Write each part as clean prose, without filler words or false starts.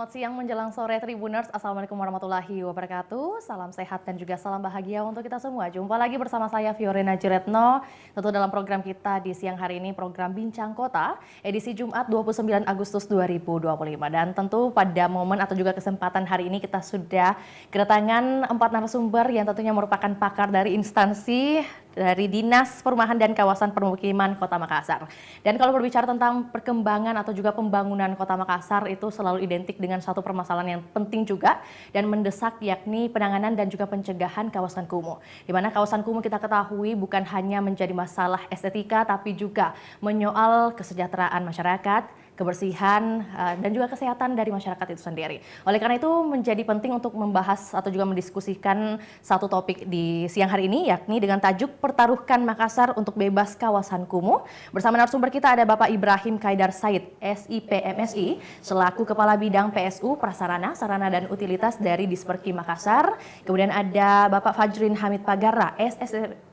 Selamat siang menjelang sore Tribuners. Assalamualaikum warahmatullahi wabarakatuh. Salam sehat dan juga salam bahagia untuk kita semua. Jumpa lagi bersama saya Fiorina Jiretno. Tentu dalam program kita di siang hari ini, program Bincang Kota, edisi Jumat 29 Agustus 2025. Dan tentu pada momen atau juga kesempatan hari ini kita sudah kedatangan 4 narasumber yang tentunya merupakan pakar dari instansi dari Dinas Perumahan dan Kawasan Permukiman Kota Makassar. Dan kalau berbicara tentang perkembangan atau juga pembangunan Kota Makassar itu selalu identik dengan satu permasalahan yang penting juga dan mendesak, yakni penanganan dan juga pencegahan kawasan kumuh. Di mana kawasan kumuh kita ketahui bukan hanya menjadi masalah estetika tapi juga menyoal kesejahteraan masyarakat, kebersihan, dan juga kesehatan dari masyarakat itu sendiri. Oleh karena itu menjadi penting untuk membahas atau juga mendiskusikan satu topik di siang hari ini, yakni dengan tajuk Pertaruhkan Makassar untuk Bebas Kawasan Kumuh. Bersama narasumber kita ada Bapak Ibrahim Kaidar Said, SIP MSI, selaku Kepala Bidang PSU Prasarana, Sarana dan Utilitas dari Disperki Makassar. Kemudian ada Bapak Fajrin Hamid Pagara,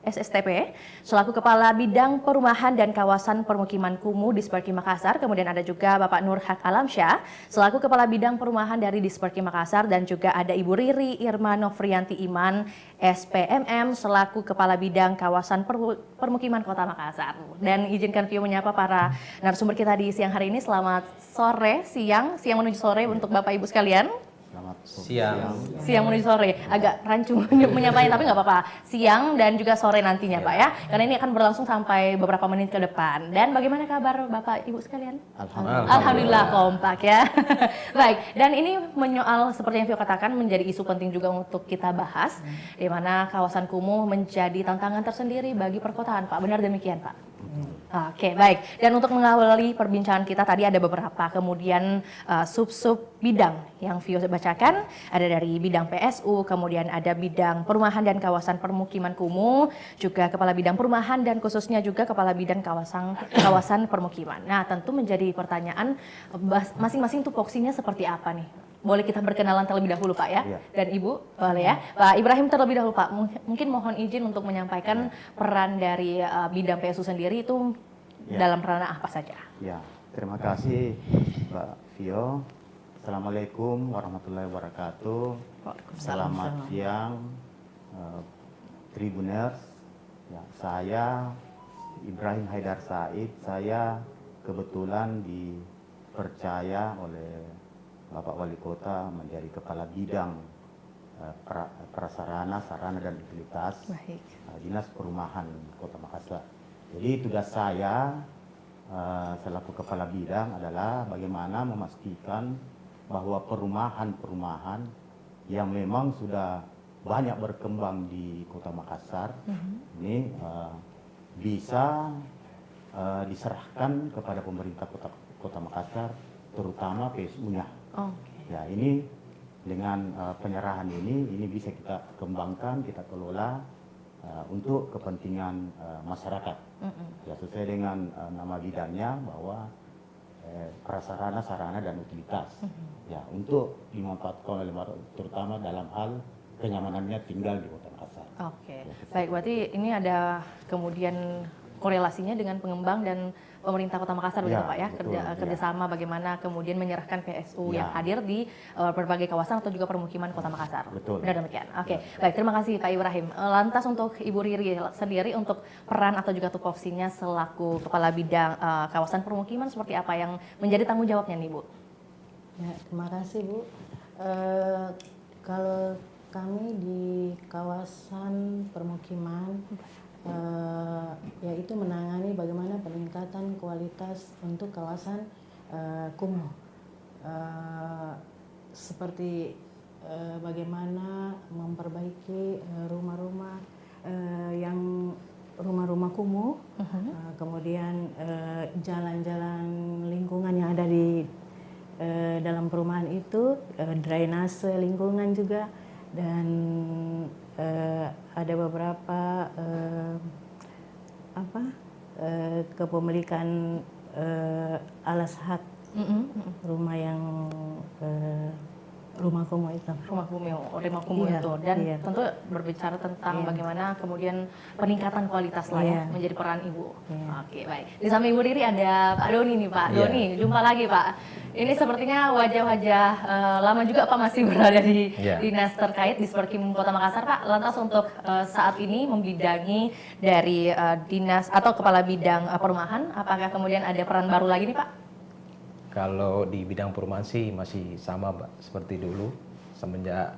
SSTP, selaku Kepala Bidang Perumahan dan Kawasan Permukiman Kumuh Disperki Makassar. Kemudian ada juga Bapak Nur Haq Alamsyah, selaku Kepala Bidang Perumahan dari Disperki Makassar, dan juga ada Ibu Riri Irma Novrianti Iman, SPMM, selaku Kepala Bidang Kawasan Permukiman Kota Makassar. Dan izinkan Vio menyapa para narasumber kita di siang hari ini. Selamat sore, siang menuju sore untuk Bapak Ibu sekalian. Selamat Siang menuju sore, agak rancu menyapanya tapi nggak apa-apa. Siang dan juga sore nantinya Pak ya, karena ini akan berlangsung sampai beberapa menit ke depan. Dan bagaimana kabar Bapak Ibu sekalian? Alhamdulillah kompak ya. Baik, dan ini menyoal seperti yang Vio katakan menjadi isu penting juga untuk kita bahas, di mana kawasan kumuh menjadi tantangan tersendiri bagi perkotaan Pak. Benar demikian Pak? Oke, baik. Dan untuk mengawali perbincangan kita tadi ada beberapa kemudian sub-sub bidang yang Vio bacakan. Ada dari bidang PSU, kemudian ada bidang perumahan dan kawasan permukiman kumuh, juga kepala bidang perumahan dan khususnya juga kepala bidang kawasan permukiman. Nah, tentu menjadi pertanyaan masing-masing tupoksinya seperti apa nih? Boleh kita berkenalan terlebih dahulu Pak ya? Iya. Dan Ibu, boleh ya? Pak Ibrahim terlebih dahulu Pak, mungkin mohon izin untuk menyampaikan peran dari bidang PSU sendiri itu dalam ranah apa saja? Ya, terima kasih Mbak Vio. Assalamualaikum warahmatullahi wabarakatuh. Selamat siang Tribuners. Ya, saya Ibrahim Haidar Said. Saya kebetulan dipercaya oleh Bapak Wali Kota menjadi Kepala Bidang Prasarana, Sarana dan Utilitas Dinas Perumahan Kota Makassar. Jadi tugas saya selaku Kepala Bidang adalah bagaimana memastikan bahwa perumahan-perumahan yang memang sudah banyak berkembang di Kota Makassar ini bisa diserahkan kepada pemerintah Kota Makassar, terutama PSU-nya. Ya, ini dengan penyerahan ini bisa kita kembangkan, kita kelola untuk kepentingan masyarakat. Ya, sesuai dengan nama bidangnya bahwa prasarana, sarana dan utilitas. Ya, untuk dimanfaatkan oleh terutama dalam hal kenyamanannya tinggal di Kota Makassar. Oke. Baik, berarti ini ada kemudian korelasinya dengan pengembang dan pemerintah Kota Makassar begitu Pak ya, kerjasama bagaimana kemudian menyerahkan PSU yang hadir di berbagai kawasan atau juga permukiman Kota Makassar. Betul. Benar demikian. Oke. Baik, terima kasih Pak Ibrahim. Lantas untuk Ibu Riri sendiri untuk peran atau juga tupoksinya selaku Kepala Bidang Kawasan Permukiman seperti apa yang menjadi tanggung jawabnya nih Bu? Ya, terima kasih Bu. Kalau kami di kawasan permukiman yaitu menangani bagaimana peningkatan kualitas untuk kawasan kumuh, seperti bagaimana memperbaiki rumah-rumah rumah-rumah kumuh, kemudian jalan-jalan lingkungan yang ada di dalam perumahan itu, drainase lingkungan juga, dan ada beberapa kepemilikan alas hak rumah yang rumah kumuh itu. Rumah kumuh Iya, itu, dan iya. tentu berbicara tentang Iya. bagaimana kemudian peningkatan kualitas lah ya, Iya. menjadi peran ibu. Iya. Oke, baik. Di samping Ibu Riri ada Pak Doni nih, Pak Iya. Doni, jumpa lagi Pak. Ini sepertinya wajah-wajah lama juga Pak masih berada di Iya. dinas terkait di Superkim Kota Makassar Pak. Lantas untuk saat ini membidangi dari dinas atau kepala bidang perumahan, apakah kemudian ada peran baru lagi nih Pak? Kalau di bidang perumahan sih masih sama Mbak, seperti dulu. Semenjak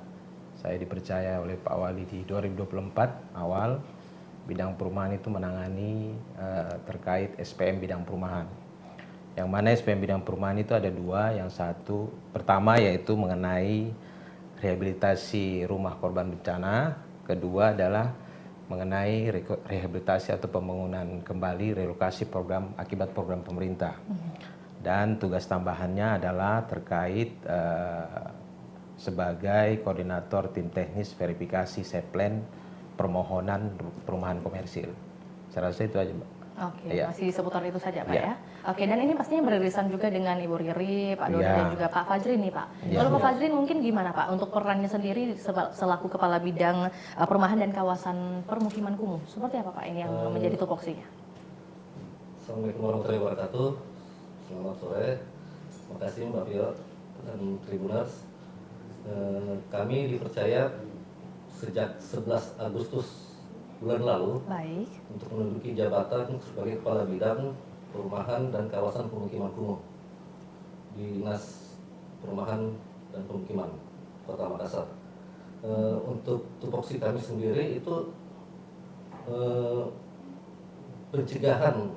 saya dipercaya oleh Pak Wali di 2024 awal, bidang perumahan itu menangani terkait SPM bidang perumahan. Yang mana SPM bidang perumahan itu ada dua, yang satu pertama yaitu mengenai rehabilitasi rumah korban bencana, kedua adalah mengenai rehabilitasi atau pembangunan kembali relokasi program akibat program pemerintah. Dan tugas tambahannya adalah terkait sebagai koordinator tim teknis verifikasi seplan permohonan perumahan komersil. Saya rasa itu aja, Mbak. Oke, Iya. masih seputar itu saja Pak Iya. ya. Oke, dan ini pastinya beririsan juga dengan Ibu Riri, Pak Doni Iya. dan juga Pak Fajrin nih Pak. Iya. Kalau Pak Fajrin mungkin gimana Pak untuk perannya sendiri selaku Kepala Bidang Perumahan dan Kawasan Permukiman Kumuh? Seperti apa Pak ini yang menjadi tupoksinya? Assalamualaikum warahmatullahi wabarakatuh. Selamat sore. Terima kasih Mbak Vio dan Tribuners. Kami dipercaya sejak 11 Agustus bulan lalu Baik. untuk menduduki jabatan sebagai Kepala Bidang Perumahan dan Kawasan Permukiman Kumuh di Dinas Perumahan dan Permukiman Kota Makassar. Untuk tupoksi kami sendiri itu pencegahan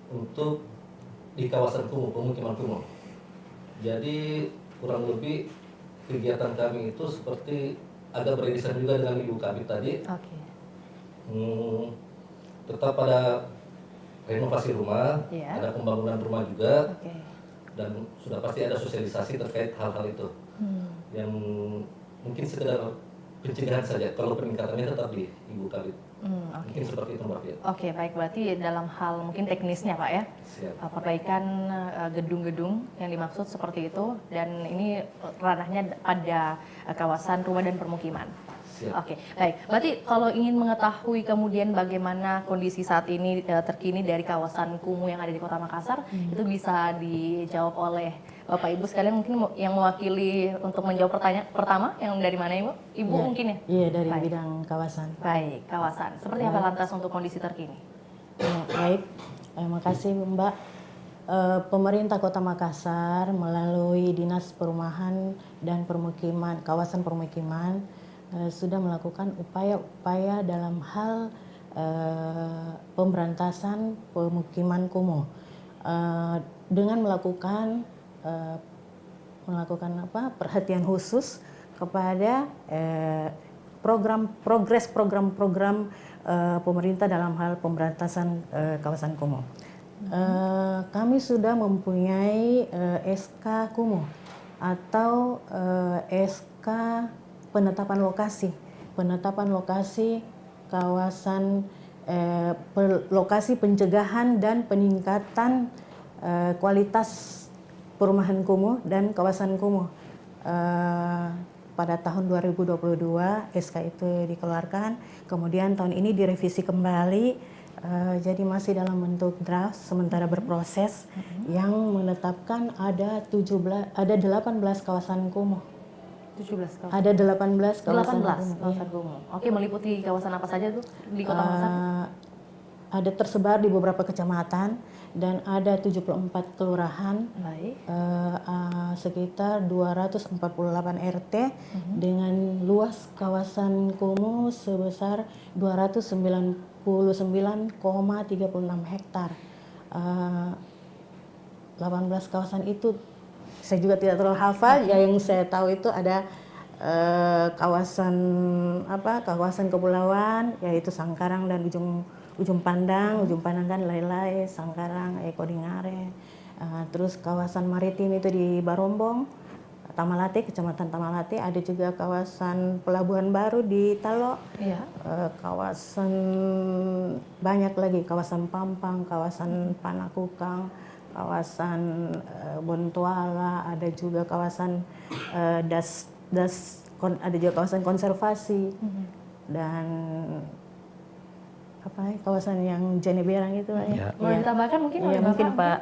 untuk di kawasan kumuh, pemukiman kumuh. Jadi kurang lebih kegiatan kami itu seperti agak beririsan juga dengan Ibu Kabit tadi. Oke. Tetap pada renovasi rumah, Iya. ada pembangunan rumah juga, Oke. dan sudah pasti ada sosialisasi terkait hal-hal itu. Yang mungkin sekedar pencegahan saja, kalau peningkatannya tetap di Ibu Kabit. Oke. Mungkin seperti itu Mbak Fia. Oke, baik, berarti dalam hal mungkin teknisnya Pak ya, Siap. perbaikan gedung-gedung yang dimaksud seperti itu, dan ini ranahnya pada kawasan rumah dan permukiman. Siap. Oke, baik. Berarti kalau ingin mengetahui kemudian bagaimana kondisi saat ini terkini dari kawasan kumuh yang ada di Kota Makassar, itu bisa dijawab oleh Bapak Ibu sekalian, mungkin yang mewakili untuk menjawab pertanyaan pertama yang dari mana Ibu? Ibu Iya. mungkin ya? Iya, dari Baik. bidang kawasan. Baik, kawasan. Seperti apa lantas untuk kondisi terkini? Ya, baik, terima kasih Mbak. Pemerintah Kota Makassar melalui Dinas Perumahan dan Permukiman, Kawasan Permukiman sudah melakukan upaya-upaya dalam hal pemberantasan pemukiman kumuh dengan melakukan perhatian khusus kepada program pemerintah dalam hal pemberantasan kawasan kumuh. Kami sudah mempunyai SK kumuh atau SK penetapan lokasi kawasan lokasi pencegahan dan peningkatan kualitas perumahan kumuh dan kawasan kumuh. Pada tahun 2022 SK itu dikeluarkan, kemudian tahun ini direvisi kembali, jadi masih dalam bentuk draft sementara berproses, yang menetapkan ada 18 kawasan kumuh. 17 kawasan. Ada 18 kawasan 18 kawasan iya. kumuh. Oke, meliputi kawasan apa saja tuh di Kota Makassar? Ada tersebar di beberapa kecamatan dan ada 74 kelurahan, Baik. sekitar 248 RT dengan luas kawasan kumuh sebesar 299,36 hektar. 18 kawasan itu saya juga tidak terlalu hafal, ya yang saya tahu itu ada kawasan kepulauan yaitu Sangkarang dan Ujung Pandang kan Lailai, Sangkarang, Kodingare. Terus kawasan maritim itu di Barombong, Tamalate, Kecamatan Tamalate, ada juga kawasan Pelabuhan Baru di Talo. Iya. Kawasan banyak lagi, kawasan Pampang, kawasan Panakukang, kawasan Bontoala, ada juga kawasan ada juga kawasan konservasi dan kawasan yang Jeneberang itu ya. Boleh ditambahkan mungkin oleh Iya, mungkin Bapak?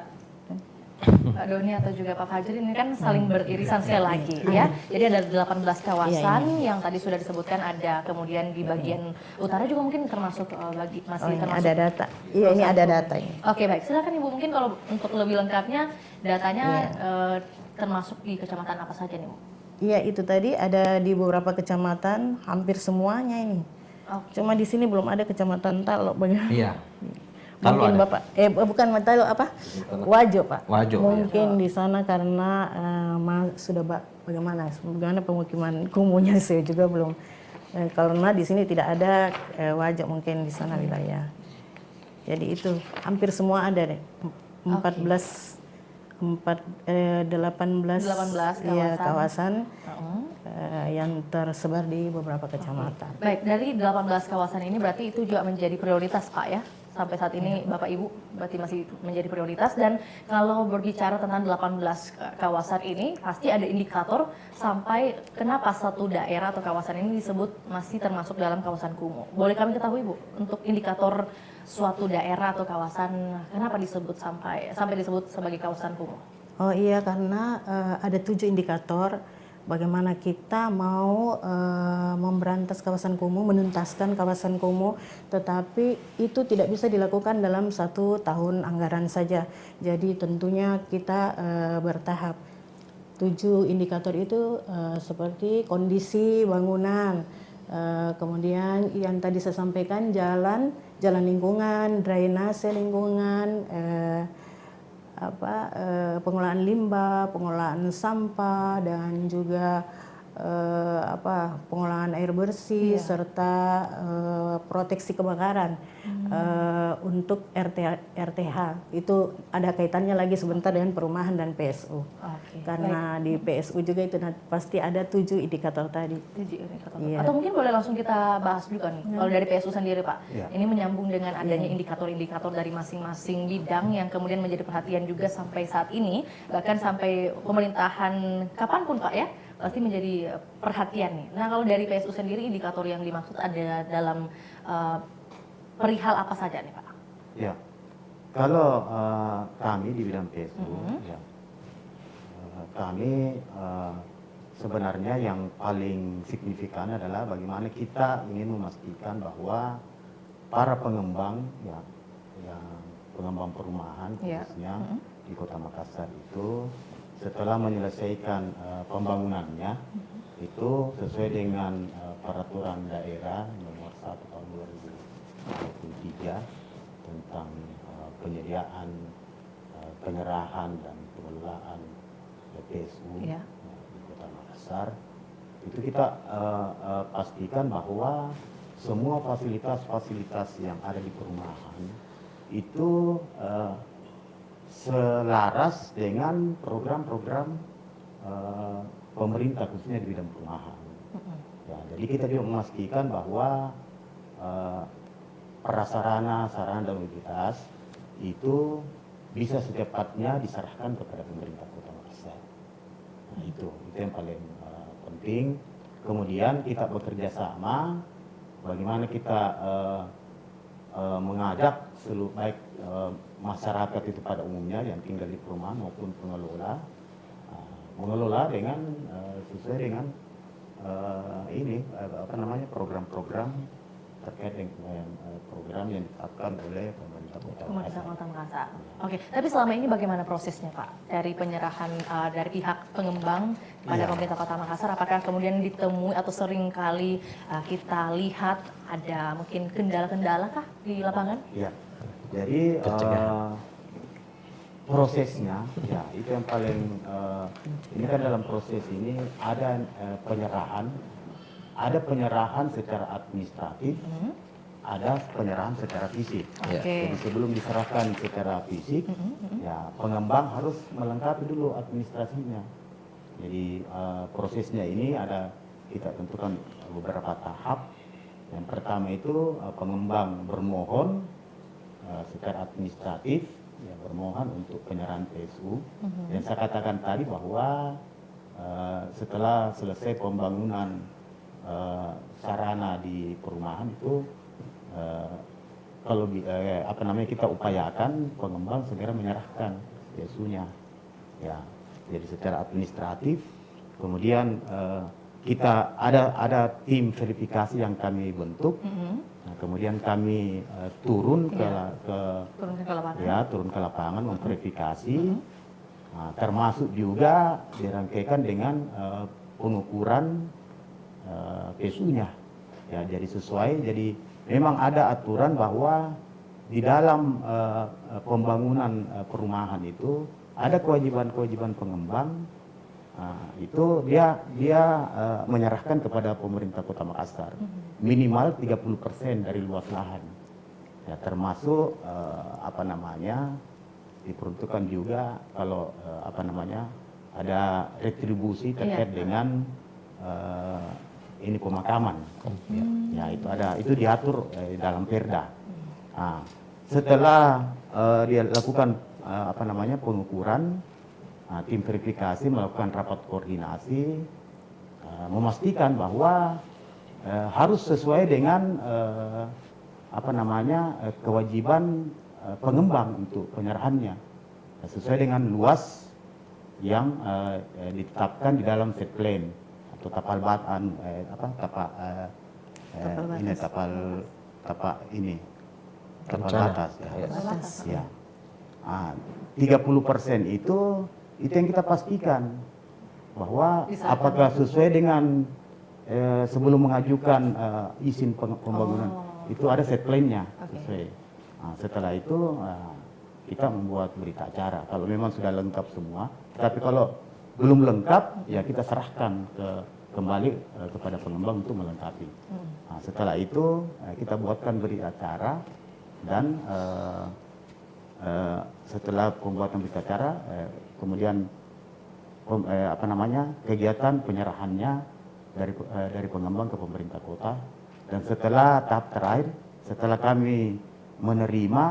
Pak Doni atau juga Pak Fajri ini kan saling beririsan sekali lagi ya. Jadi ada 18 kawasan yang tadi sudah disebutkan, ada kemudian di bagian utara juga mungkin termasuk masih termasuk. Ada data. Iya, ini ada data ini. Oke, baik. Silakan Ibu, mungkin kalau untuk lebih lengkapnya datanya termasuk di kecamatan apa saja nih Bu? Iya, itu tadi ada di beberapa kecamatan, hampir semuanya ini. Cuma di sini belum ada kecamatan Talok bagaimana? Iya. Mungkin ada. Bapak, bukan Talok apa? Wajo Pak. Wajo. Mungkin di sana karena sudah bagaimana pemukiman kumuhnya saya juga belum. Karena di sini tidak ada Wajo mungkin di sana wilayah. Jadi itu hampir semua ada deh. 18 kawasan yang tersebar di beberapa kecamatan. Baik, dari 18 kawasan ini berarti itu juga menjadi prioritas Pak ya? Sampai saat ini Bapak Ibu berarti masih menjadi prioritas. Dan kalau berbicara tentang 18 kawasan ini pasti ada indikator sampai kenapa satu daerah atau kawasan ini disebut masih termasuk dalam kawasan kumuh. Boleh kami ketahui Bu, untuk indikator suatu daerah atau kawasan kenapa disebut sampai disebut sebagai kawasan kumuh? Oh iya, karena ada 7 indikator bagaimana kita mau memberantas kawasan kumuh, menuntaskan kawasan kumuh, tetapi itu tidak bisa dilakukan dalam 1 tahun anggaran saja. Jadi tentunya kita bertahap. 7 indikator itu seperti kondisi bangunan, kemudian yang tadi saya sampaikan jalan lingkungan, drainase lingkungan, pengelolaan limbah, pengelolaan sampah, dan juga pengolahan air bersih serta proteksi kebakaran untuk RTH. Itu ada kaitannya lagi sebentar dengan perumahan dan PSU. Karena di PSU juga itu pasti ada 7 indikator tadi. 7 indikator. Atau mungkin boleh langsung kita bahas juga nih. Kalau dari PSU sendiri Pak, ini menyambung dengan adanya indikator-indikator dari masing-masing bidang yang kemudian menjadi perhatian juga sampai saat ini, bahkan sampai pemerintahan kapanpun Pak ya, pasti menjadi perhatian nih. Nah, kalau dari PSU sendiri indikator yang dimaksud ada dalam perihal apa saja nih Pak? Ya, kalau kami di bidang PSU, kami sebenarnya yang paling signifikan adalah bagaimana kita ingin memastikan bahwa para pengembang, pengembang perumahan khususnya di Kota Makassar itu setelah menyelesaikan pembangunannya itu sesuai dengan peraturan daerah nomor 1 tahun 2023 tentang penyediaan, penyerahan dan pengelolaan PSU di Kota Makassar, itu kita pastikan bahwa semua fasilitas-fasilitas yang ada di perumahan itu selaras dengan program-program pemerintah khususnya di bidang perumahan. Ya, jadi kita juga memastikan bahwa prasarana, sarana dan mobilitas itu bisa secepatnya diserahkan kepada pemerintah Kota Makassar. Nah, itu yang paling penting. Kemudian kita bekerja sama bagaimana kita mengajak seluruh baik masyarakat itu pada umumnya yang tinggal di perumahan maupun mengelola dengan sesuai dengan program-program terkait dengan program yang ditetapkan oleh pemerintah Kota Makassar. Oke, tapi selama ini bagaimana prosesnya Pak dari penyerahan dari pihak pengembang pada pemerintah Kota Makassar? Apakah kemudian ditemui atau sering kali kita lihat ada mungkin kendala-kendala kah di lapangan? Iya. Jadi prosesnya, ya itu yang paling ini kan dalam proses ini ada penyerahan secara administratif, ada penyerahan secara fisik. Jadi sebelum diserahkan secara fisik, ya pengembang harus melengkapi dulu administrasinya. Jadi prosesnya ini kita tentukan beberapa tahap. Yang pertama itu pengembang bermohon secara administratif ya, bermohon untuk penyerahan PSU. Dan saya katakan tadi bahwa setelah selesai pembangunan sarana di perumahan itu, kalau kita upayakan pengembang segera menyerahkan PSU-nya. Ya, jadi secara administratif, kemudian kita ada tim verifikasi yang kami bentuk. Nah, kemudian kami turun ke lapangan memverifikasi, termasuk juga dirangkaikan dengan pengukuran PSU-nya. Ya, jadi sesuai. Jadi memang ada aturan bahwa di dalam pembangunan perumahan itu ada kewajiban-kewajiban pengembang. Itu dia menyerahkan kepada pemerintah Kota Makassar minimal 30% dari luas lahan. Ya, termasuk diperuntukkan juga kalau ada retribusi terkait dengan ini pemakaman. Ya, itu diatur dalam Perda. Nah, setelah dia lakukan pengukuran, tim verifikasi melakukan rapat koordinasi, memastikan bahwa harus sesuai dengan kewajiban pengembang untuk penyerahannya, sesuai dengan luas yang ditetapkan di dalam set plan atau tapal batas. Ya. 30% itu yang kita pastikan bahwa apakah sesuai dengan sebelum mengajukan izin pembangunan itu ada set plan-nya sesuai. Nah, setelah itu kita membuat berita acara kalau memang sudah lengkap semua. Tapi kalau belum lengkap, ya kita serahkan kembali kepada pengembang untuk melengkapi. Nah, setelah itu kita buatkan berita acara, dan setelah pembuatan berita acara, kemudian kegiatan penyerahannya dari pengembang ke pemerintah kota. Dan setelah tahap terakhir, setelah kami menerima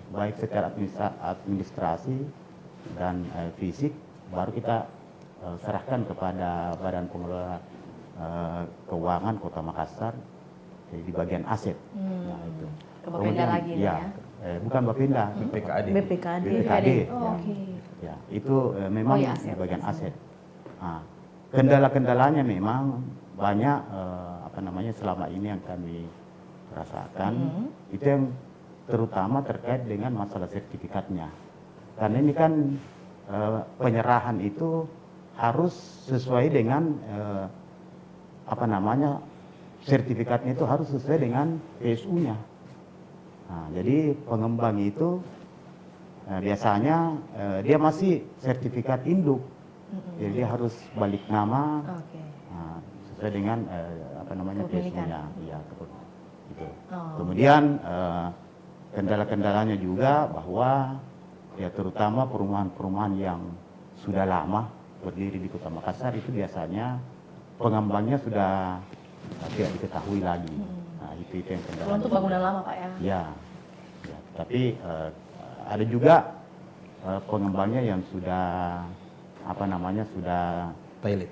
baik secara administrasi dan fisik, baru kita serahkan kepada Badan Pengelola Keuangan Kota Makassar di bagian aset. Nah, itu. Ke Bapenda lagi ya? Bukan Bapenda, BPKD. Ya, itu memang di bagian aset. Nah, kendala-kendalanya memang banyak selama ini yang kami rasakan. Itu yang terutama terkait dengan masalah sertifikatnya. Karena ini kan penyerahan itu harus sesuai dengan sertifikatnya itu harus sesuai dengan PSU-nya. Nah, jadi pengembang itu biasanya dia masih sertifikat induk, jadi dia harus balik nama sesuai dengan PSU-nya. Ya, gitu. Kemudian kendala-kendalanya juga bahwa ya terutama perumahan-perumahan yang sudah lama berdiri di Kota Makassar itu biasanya pengembangnya sudah tidak diketahui lagi. Nah, itu yang kendala. Untuk bangunan lama, Pak, ya? Ya, tapi ada juga pengembangnya yang sudah sudah pilot,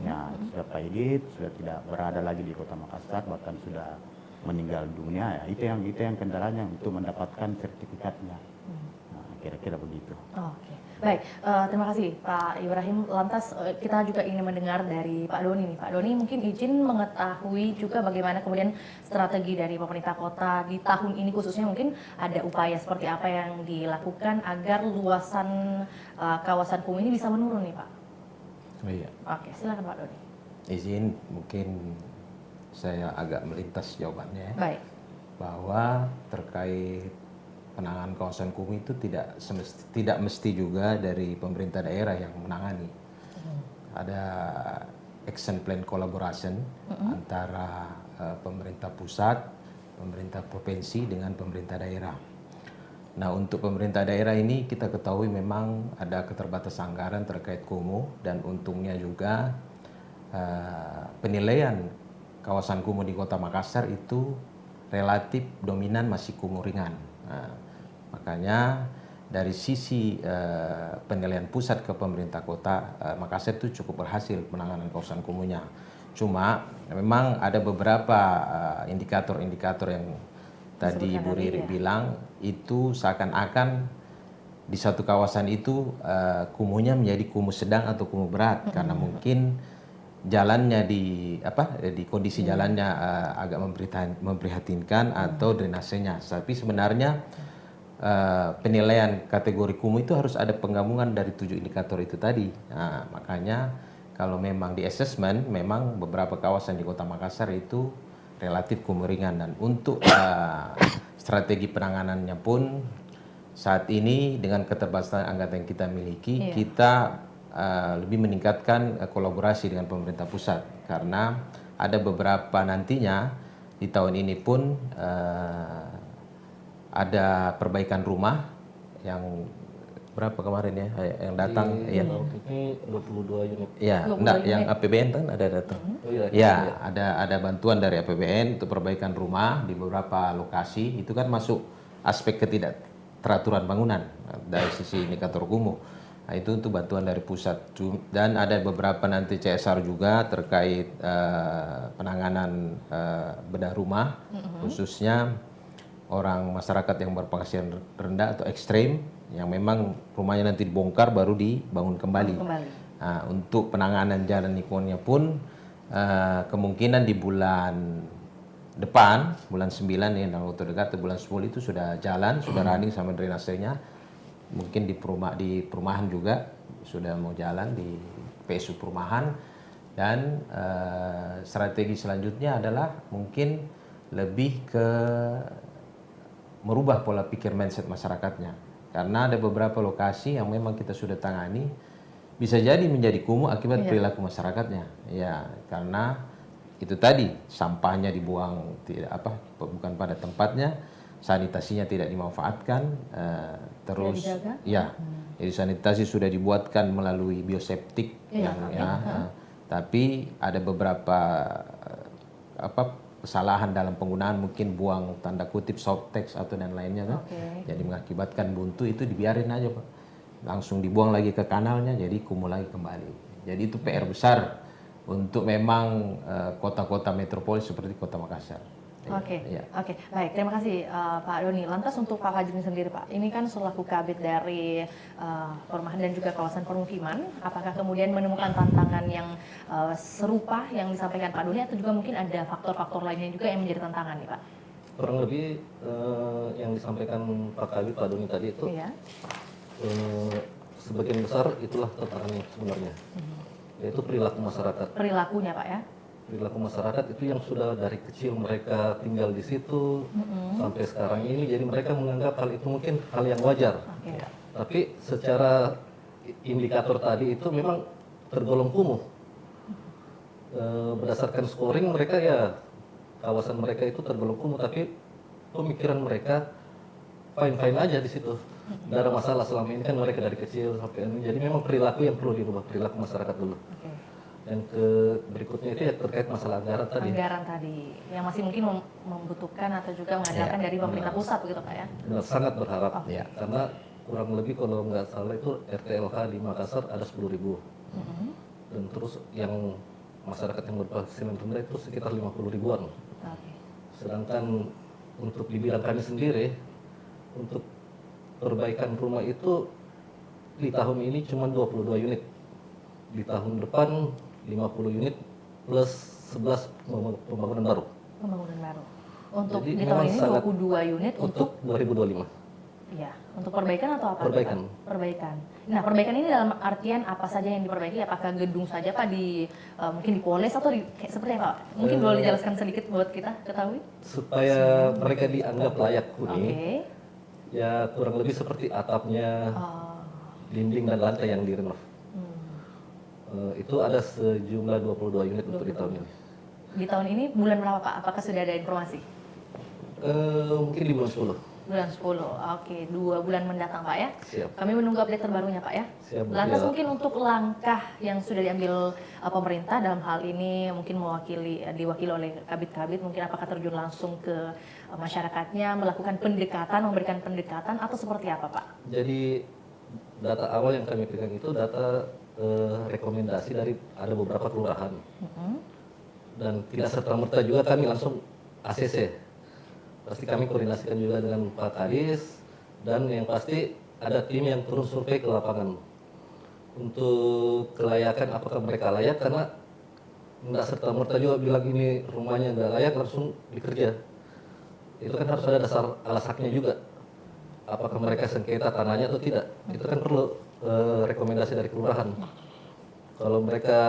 ya sudah pilot, sudah tidak berada lagi di Kota Makassar, bahkan sudah meninggal dunia. Ya, itu yang kendalanya untuk mendapatkan sertifikatnya. Nah, kira-kira begitu. Oke. Baik, terima kasih Pak Ibrahim. Lantas kita juga ingin mendengar dari Pak Doni nih. Pak Doni mungkin izin mengetahui juga bagaimana kemudian strategi dari pemerintah kota di tahun ini, khususnya mungkin ada upaya seperti apa yang dilakukan agar luasan kawasan kumuh ini bisa menurun nih Pak. Oh iya. Oke, silakan Pak Doni. Izin mungkin saya agak melintas jawabannya. Baik. Bahwa terkait penanganan kawasan kumuh itu tidak mesti juga dari pemerintah daerah yang menangani. Ada action plan collaboration antara pemerintah pusat, pemerintah provinsi dengan pemerintah daerah. Nah, untuk pemerintah daerah ini kita ketahui memang ada keterbatasan anggaran terkait kumuh, dan untungnya juga penilaian kawasan kumuh di Kota Makassar itu relatif dominan masih kumuh ringan. Nah, Makanya dari sisi penilaian pusat ke pemerintah kota, Makassar itu cukup berhasil penanganan kawasan kumuhnya. Cuma memang ada beberapa indikator-indikator yang tadi Bu Riri bilang itu seakan-akan di satu kawasan itu kumuhnya menjadi kumuh sedang atau kumuh berat karena mungkin jalannya di kondisi jalannya agak memprihatinkan atau drainasenya. Tapi sebenarnya penilaian kategori kumuh itu harus ada penggabungan dari 7 indikator itu tadi. Nah, makanya kalau memang di assessment, memang beberapa kawasan di Kota Makassar itu relatif kumuh ringan, dan untuk strategi penanganannya pun saat ini dengan keterbatasan anggaran yang kita miliki, kita lebih meningkatkan kolaborasi dengan pemerintah pusat, karena ada beberapa nantinya di tahun ini pun ada perbaikan rumah yang berapa kemarin ya yang datang Di ini 22 unit. ya enggak yang APBN kan ada datang ya ada bantuan dari APBN untuk perbaikan rumah di beberapa lokasi. Itu kan masuk aspek ketidakteraturan bangunan dari sisi indikator kumuh. Nah, itu untuk bantuan dari pusat, dan ada beberapa nanti CSR juga terkait penanganan bedah rumah, khususnya orang masyarakat yang berpenghasilan rendah atau ekstrim yang memang rumahnya nanti dibongkar baru dibangun kembali. Nah, untuk penanganan jalan lingkungannya pun kemungkinan di bulan depan, bulan 9 ya dalam waktu dekat, atau bulan 10 itu sudah jalan, sudah running sama drainasenya. Mungkin di perumahan juga sudah mau jalan di PSU perumahan. Dan strategi selanjutnya adalah mungkin lebih ke merubah pola pikir mindset masyarakatnya, karena ada beberapa lokasi yang memang kita sudah tangani bisa jadi menjadi kumuh akibat perilaku masyarakatnya ya, karena itu tadi sampahnya dibuang bukan pada tempatnya, sanitasinya tidak dimanfaatkan, terus ya jadi sanitasi sudah dibuatkan melalui bioseptik tapi ada beberapa kesalahan dalam penggunaan, mungkin buang tanda kutip softtex atau dan lainnya kan, jadi mengakibatkan buntu, itu dibiarin aja Pak, langsung dibuang lagi ke kanalnya, jadi kumuh lagi kembali. Jadi itu PR besar untuk memang kota-kota metropolis seperti Kota Makassar. Oke, baik. Terima kasih Pak Doni. Lantas untuk Pak Fajrin sendiri Pak, ini kan selaku kabit dari perumahan dan juga kawasan permukiman, apakah kemudian menemukan tantangan yang serupa yang disampaikan Pak Doni, atau juga mungkin ada faktor-faktor lainnya juga yang menjadi tantangan nih Pak? Kurang lebih yang disampaikan Pak Kabit, Pak Doni tadi itu sebagian besar itulah tantangannya sebenarnya, yaitu perilaku masyarakat. Perilakunya Pak ya? Perilaku masyarakat itu yang sudah dari kecil mereka tinggal di situ sampai sekarang ini, jadi mereka menganggap hal itu mungkin hal yang wajar. Tapi secara indikator tadi itu memang tergolong kumuh. Berdasarkan scoring mereka ya kawasan mereka itu tergolong kumuh, tapi pemikiran mereka fine-fine aja di situ. Tidak ada masalah selama ini kan mereka dari kecil sampai ini. Jadi memang perilaku yang perlu dirubah, perilaku masyarakat dulu. Dan berikutnya itu ya terkait masalah anggaran tadi. Anggaran tadi yang masih mungkin membutuhkan atau juga mengandalkan dari pemerintah pusat begitu Pak ya? Benar, sangat berharap karena kurang lebih kalau nggak salah itu RTLH di Makassar ada 10.000 dan terus yang masyarakat yang berpenghasilan rendah itu sekitar 50 ribuan. Sedangkan untuk di bidang kami sendiri untuk perbaikan rumah itu di tahun ini cuma 22 unit, di tahun depan 50 unit plus 11 pembangunan baru. Pembangunan baru. Untuk Jadi di tahun ini 22 unit untuk 2025. Iya, untuk perbaikan atau apa? Perbaikan. Perbaikan. Nah, perbaikan ini dalam artian apa saja yang diperbaiki? Apakah gedung saja Pak, mungkin dipoles atau seperti apa? Mungkin boleh dijelaskan sedikit buat kita ketahui? Supaya mereka dianggap layak huni. Ya kurang lebih seperti atapnya, dinding dan lantai yang direnov. Itu ada sejumlah 22 unit untuk di tahun ini. Di tahun ini bulan berapa Pak? Apakah sudah ada informasi? Mungkin di bulan 10. Bulan 10, oke, 2 bulan mendatang Pak ya. Siap. Kami menunggu update terbarunya Pak ya. Siap, Bu. Lantas Ya. mungkin untuk langkah yang sudah diambil pemerintah dalam hal ini mungkin diwakili oleh kabit-kabit, mungkin apakah terjun langsung ke masyarakatnya, melakukan pendekatan, memberikan pendekatan atau seperti apa Pak? Jadi data awal yang kami pegang itu data rekomendasi dari ada beberapa kelurahan. Dan tidak serta-merta juga kami langsung ACC. Pasti kami koordinasikan juga dengan Pak Kadis, dan yang pasti ada tim yang turun survei ke lapangan untuk kelayakan apakah mereka layak, karena tidak serta-merta juga bilang ini rumahnya nggak layak langsung dikerja. Itu kan harus ada dasar alasannya juga. Apakah mereka sengketa tanahnya atau tidak? Itu kan perlu rekomendasi dari kelurahan. Kalau mereka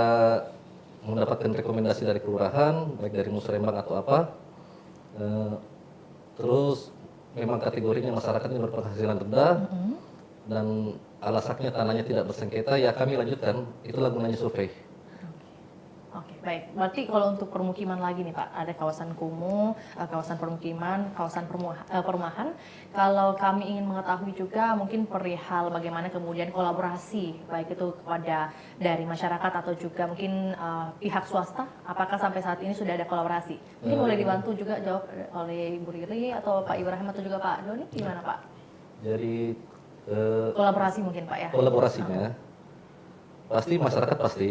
mendapatkan rekomendasi dari kelurahan, baik dari musrembang atau apa, terus memang kategorinya masyarakatnya berpenghasilan rendah dan alasannya tanahnya tidak bersengketa, ya kami lanjutkan. Itulah gunanya survei. Oke, baik. Berarti kalau untuk permukiman lagi nih Pak, ada kawasan kumuh, kawasan permukiman, kawasan perumahan. Kalau kami ingin mengetahui juga mungkin perihal bagaimana kemudian kolaborasi, baik itu kepada dari masyarakat atau juga mungkin pihak swasta, apakah sampai saat ini sudah ada kolaborasi? Mungkin boleh dibantu juga jawab oleh Ibu Riri atau Pak Ibrahim atau juga Pak Doni, gimana Pak? Jadi Kolaborasi mungkin Pak ya? kolaborasinya pasti masyarakat pasti.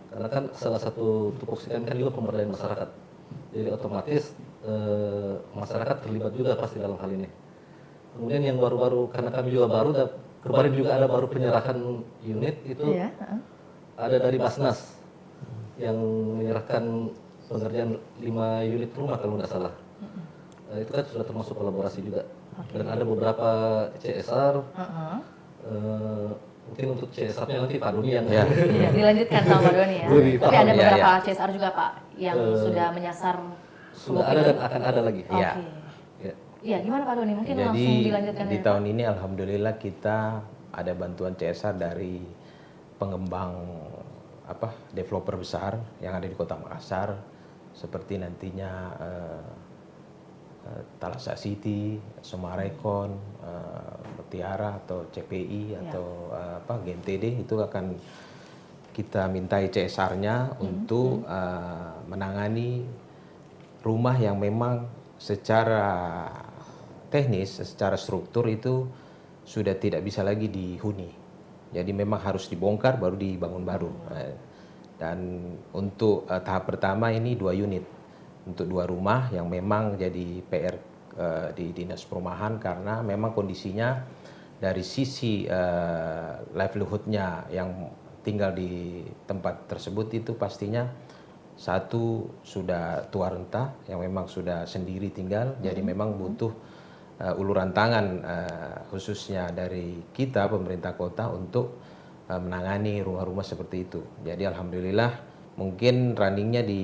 Karena kan salah satu tupoksi kami kan juga pemberdayaan masyarakat. Jadi otomatis masyarakat terlibat juga pasti dalam hal ini. Kemudian yang baru-baru, karena kami juga baru, kemarin juga ada baru penyerahan unit itu, ada dari Basnas yang menyerahkan pengerjaan 5 unit rumah kalau tidak salah. Itu kan sudah termasuk kolaborasi juga. Dan ada beberapa CSR. Mungkin untuk CSR-nya nanti Pak Doni yang Iya, dilanjutkan sama Pak Doni ya. Lebih Tapi paham. ada Iya, beberapa iya. CSR juga Pak yang sudah menyasar sudah ada dan akan ada lagi. Oke. Iya. Ya. Iya, gimana Pak Doni? Mungkin Jadi langsung dilanjutkan di ya, tahun Pak? ini alhamdulillah kita ada bantuan CSR dari pengembang developer besar yang ada di Kota Makassar, seperti nantinya Talasa City, Semarekon, Mutiara atau CPI atau GMTD, itu akan kita mintai CSR-nya untuk menangani rumah yang memang secara teknis, secara struktur itu sudah tidak bisa lagi dihuni. Jadi memang harus dibongkar baru dibangun baru. Dan untuk tahap pertama ini 2 unit. Untuk 2 rumah yang memang jadi PR di Dinas Perumahan, karena memang kondisinya dari sisi livelihood-nya yang tinggal di tempat tersebut itu pastinya satu sudah tua renta yang memang sudah sendiri tinggal, jadi memang butuh uluran tangan khususnya dari kita pemerintah kota untuk menangani rumah-rumah seperti itu. Jadi alhamdulillah mungkin runningnya di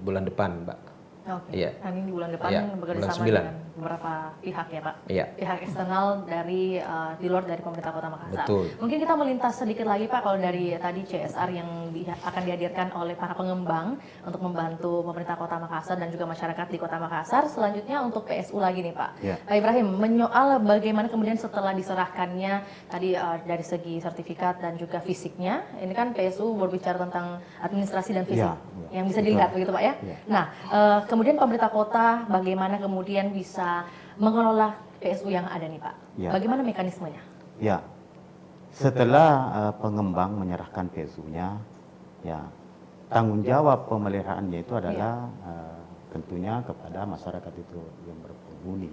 bulan depan, Mbak. Oke. Iya. Kami di bulan depan Iya, bekerja bulan sama 9. dengan beberapa pihak ya Pak. Iya. Pihak eksternal dari di luar dari pemerintah Kota Makassar. Betul. Mungkin kita melintas sedikit lagi Pak, kalau dari tadi CSR yang akan dihadirkan oleh para pengembang untuk membantu pemerintah Kota Makassar dan juga masyarakat di Kota Makassar. Selanjutnya untuk PSU lagi nih Pak. Iya. Pak Ibrahim, menyoal bagaimana kemudian setelah diserahkannya tadi dari segi sertifikat dan juga fisiknya, ini kan PSU berbicara tentang administrasi dan fisik Iya, iya. yang bisa dilihat begitu Pak ya. Iya. Nah, kemudian pemerintah kota bagaimana kemudian bisa mengelola PSU yang ada nih Pak? Iya. Bagaimana mekanismenya? Ya, setelah pengembang menyerahkan PSU-nya, ya tanggung jawab pemeliharaannya itu adalah tentunya kepada masyarakat itu yang berpenghuni,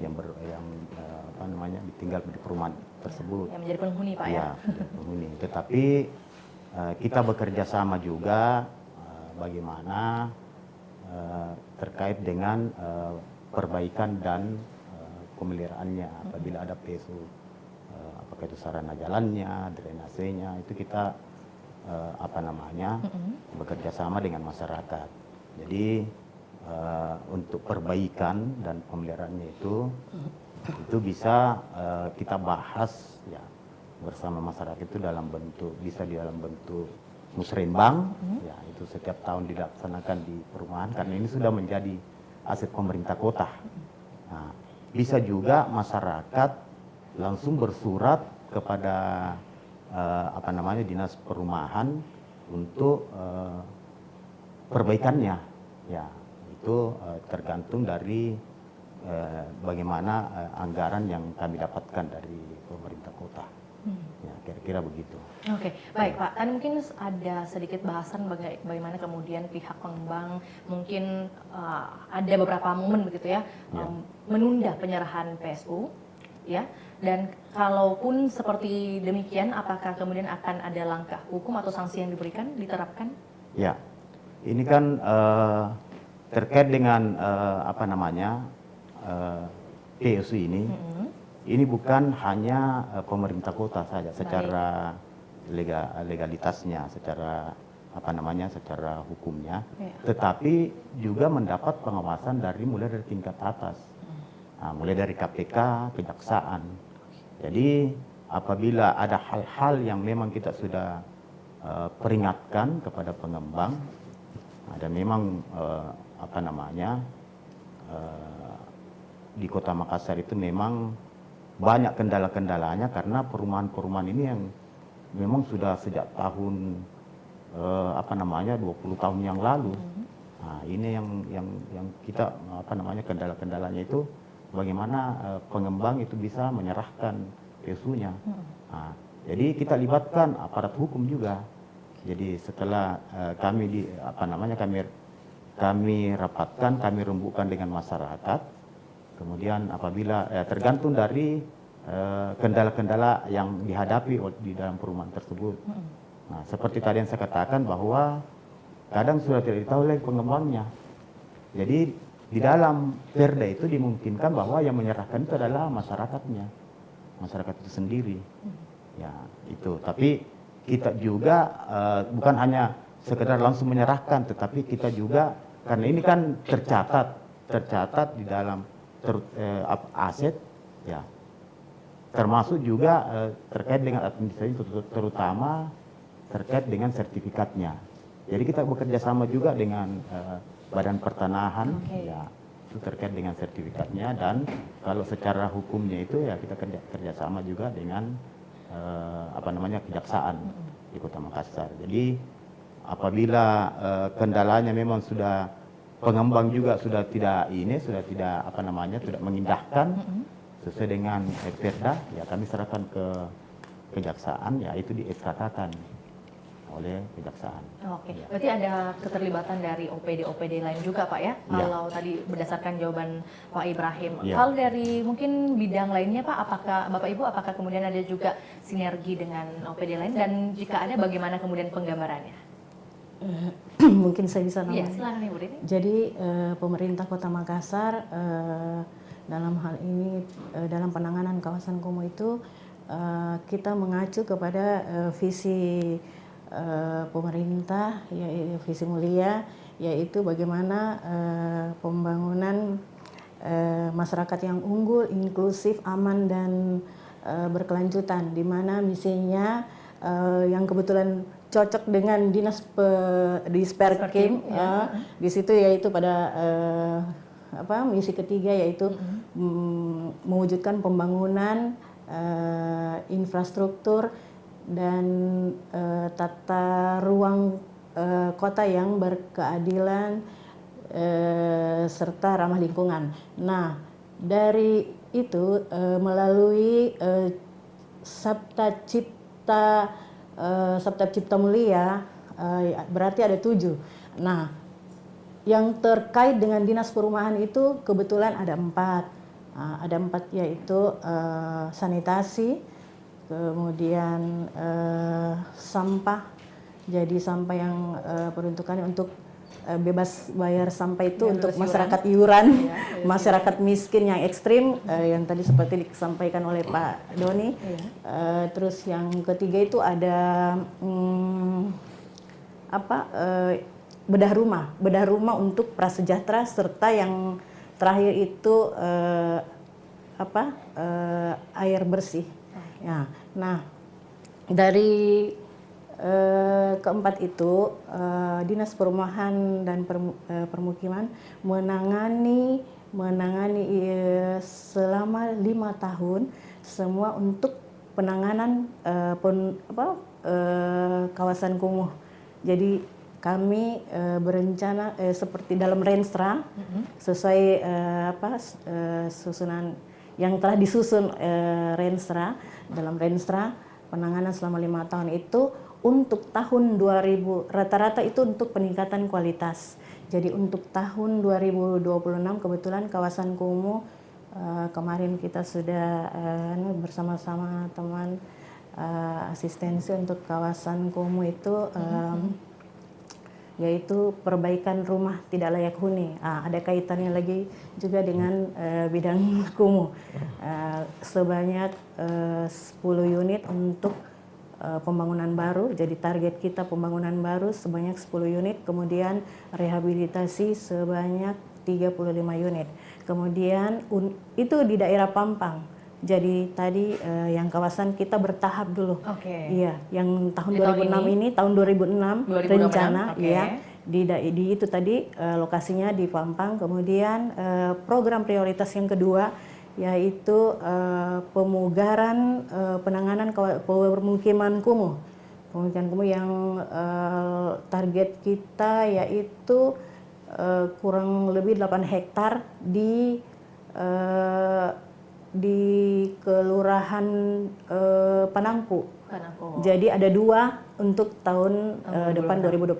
yang tinggal di perumahan tersebut. Yang menjadi penghuni Pak ya? Ya, penghuni. Tetapi kita bekerja sama juga bagaimana terkait dengan perbaikan dan pemeliharaannya apabila ada PSU, apakah itu sarana jalannya, drainasenya, itu kita bekerja sama dengan masyarakat. Jadi untuk perbaikan dan pemeliharaannya itu bisa kita bahas ya bersama masyarakat itu bisa di dalam bentuk musrenbang, ya itu setiap tahun dilaksanakan di perumahan karena ini sudah menjadi aset pemerintah kota. Nah, bisa juga masyarakat langsung bersurat kepada dinas perumahan untuk perbaikannya. Ya, itu tergantung dari bagaimana anggaran yang kami dapatkan dari pemerintah kota. Ya, kira-kira begitu. Oke, baik Pak. Tadi mungkin ada sedikit bahasan bagaimana kemudian pihak pengembang mungkin ada beberapa momen begitu ya, menunda penyerahan PSU, ya. Dan kalaupun seperti demikian, apakah kemudian akan ada langkah hukum atau sanksi yang diterapkan? Ya, ini kan terkait dengan PSU ini. Ini bukan hanya pemerintah kota saja secara legalitasnya, secara secara hukumnya, tetapi juga mendapat pengawasan mulai dari tingkat atas, mulai dari KPK, kejaksaan. Jadi apabila ada hal-hal yang memang kita sudah peringatkan kepada pengembang, ada memang di Kota Makassar itu memang banyak kendala-kendalanya karena perumahan-perumahan ini yang memang sudah sejak tahun 20 tahun yang lalu. Nah, ini yang kita kendala-kendalanya itu bagaimana pengembang itu bisa menyerahkan PSU-nya. Nah, jadi kita libatkan aparat hukum juga. Jadi setelah kami rapatkan, kami rembukan dengan masyarakat. Kemudian apabila tergantung dari kendala-kendala yang dihadapi di dalam perumahan tersebut. Nah, seperti tadi yang saya katakan bahwa kadang sudah tidak diketahui oleh pengembangnya. Jadi di dalam perda itu dimungkinkan bahwa yang menyerahkan itu adalah masyarakatnya, masyarakat itu sendiri. Ya itu. Tapi kita juga bukan hanya sekedar langsung menyerahkan, tetapi kita juga karena ini kan tercatat di dalam aset, ya, termasuk juga terkait dengan administrasi, terutama terkait dengan sertifikatnya. Jadi kita bekerja sama juga dengan Badan Pertanahan, ya, itu terkait dengan sertifikatnya, dan kalau secara hukumnya itu ya kita kerjasama juga dengan kejaksaan di Kota Makassar. Jadi apabila kendalanya memang sudah pengembang juga sudah tidak mengindahkan sesuai dengan perda, ya kami serahkan ke kejaksaan, ya itu di SK-kan oleh kejaksaan. Oke, berarti ada keterlibatan dari OPD lain juga Pak ya? Kalau tadi berdasarkan jawaban Pak Ibrahim. Kalau dari mungkin bidang lainnya Pak, apakah kemudian ada juga sinergi dengan OPD lain, dan jika ada bagaimana kemudian penggambarannya? Mungkin saya bisa namanya. Iya, silakan Ibu Rini. Jadi pemerintah Kota Makassar dalam hal ini dalam penanganan kawasan kumuh itu kita mengacu kepada visi pemerintah, yaitu visi mulia, yaitu bagaimana pembangunan masyarakat yang unggul, inklusif, aman dan berkelanjutan, di mana misinya yang kebetulan cocok dengan dinas Disperkim, di situ yaitu pada misi ketiga, yaitu mewujudkan pembangunan infrastruktur dan tata ruang kota yang berkeadilan serta ramah lingkungan. Nah, dari itu melalui Sabta Cipta Mulia, berarti ada 7. Nah, yang terkait dengan dinas perumahan itu kebetulan ada 4. Ada 4, yaitu sanitasi, kemudian sampah. Jadi sampah yang peruntukannya untuk bebas bayar sampah itu ya, untuk masyarakat iuran, masyarakat miskin yang ekstrim, yang tadi seperti disampaikan oleh Pak Doni. Terus yang ketiga itu ada bedah rumah untuk prasejahtera, serta yang terakhir itu air bersih. Ya, nah dari keempat itu Dinas Perumahan dan Permukiman menangani menangani selama 5 tahun semua untuk penanganan kawasan kumuh. Jadi kami berencana seperti dalam Renstra sesuai susunan yang telah disusun Renstra. Dalam Renstra penanganan selama 5 tahun itu untuk tahun 2000 rata-rata itu untuk peningkatan kualitas. Jadi untuk tahun 2026 kebetulan kawasan kumuh kemarin kita sudah bersama-sama teman asistensi untuk kawasan kumuh itu yaitu perbaikan rumah tidak layak huni. Ada kaitannya lagi juga dengan bidang kumuh. Sebanyak 10 unit untuk pembangunan baru, jadi target kita pembangunan baru sebanyak 10 unit, kemudian rehabilitasi sebanyak 35 unit. Kemudian itu di daerah Pampang. Jadi tadi yang kawasan kita bertahap dulu. Iya, yang tahun 2006 ini tahun 2006 rencana ya di itu tadi lokasinya di Pampang. Kemudian program prioritas yang kedua yaitu pemugaran penanganan pemukiman kumuh. Pemukiman kumuh yang target kita yaitu kurang lebih 8 hektar di Kelurahan Panampu. Jadi ada 2 untuk tahun depan 2026.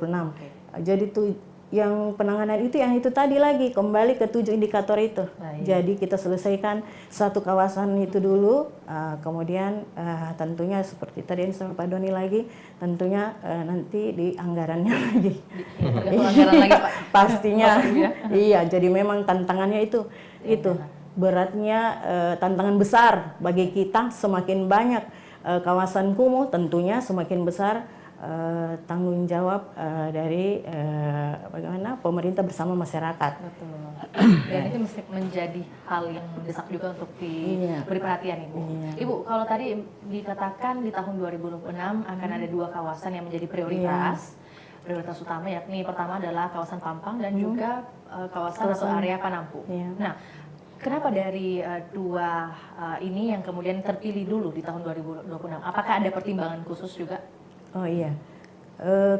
Jadi tuh yang penanganan itu yang itu tadi lagi kembali ke 7 indikator itu. Jadi kita selesaikan satu kawasan itu dulu, kemudian tentunya seperti tadi yang sama Pak Doni lagi, tentunya nanti di anggarannya lagi. Anggaran lagi Pak. Pastinya. Iya, jadi memang tantangannya itu beratnya tantangan besar bagi kita, semakin banyak kawasan kumuh tentunya semakin besar tanggung jawab dari bagaimana pemerintah bersama masyarakat. Betul. Dan itu mesti menjadi hal yang mendesak juga untuk diberi perhatian Ibu. Ibu, kalau tadi dikatakan di tahun 2026 akan ada 2 kawasan yang menjadi prioritas. Prioritas utama yakni pertama adalah kawasan Pampang dan juga kawasan atau area Panampu. Nah, kenapa dari 2 ini yang kemudian terpilih dulu di tahun 2026? Apakah ada pertimbangan khusus juga? Oh iya,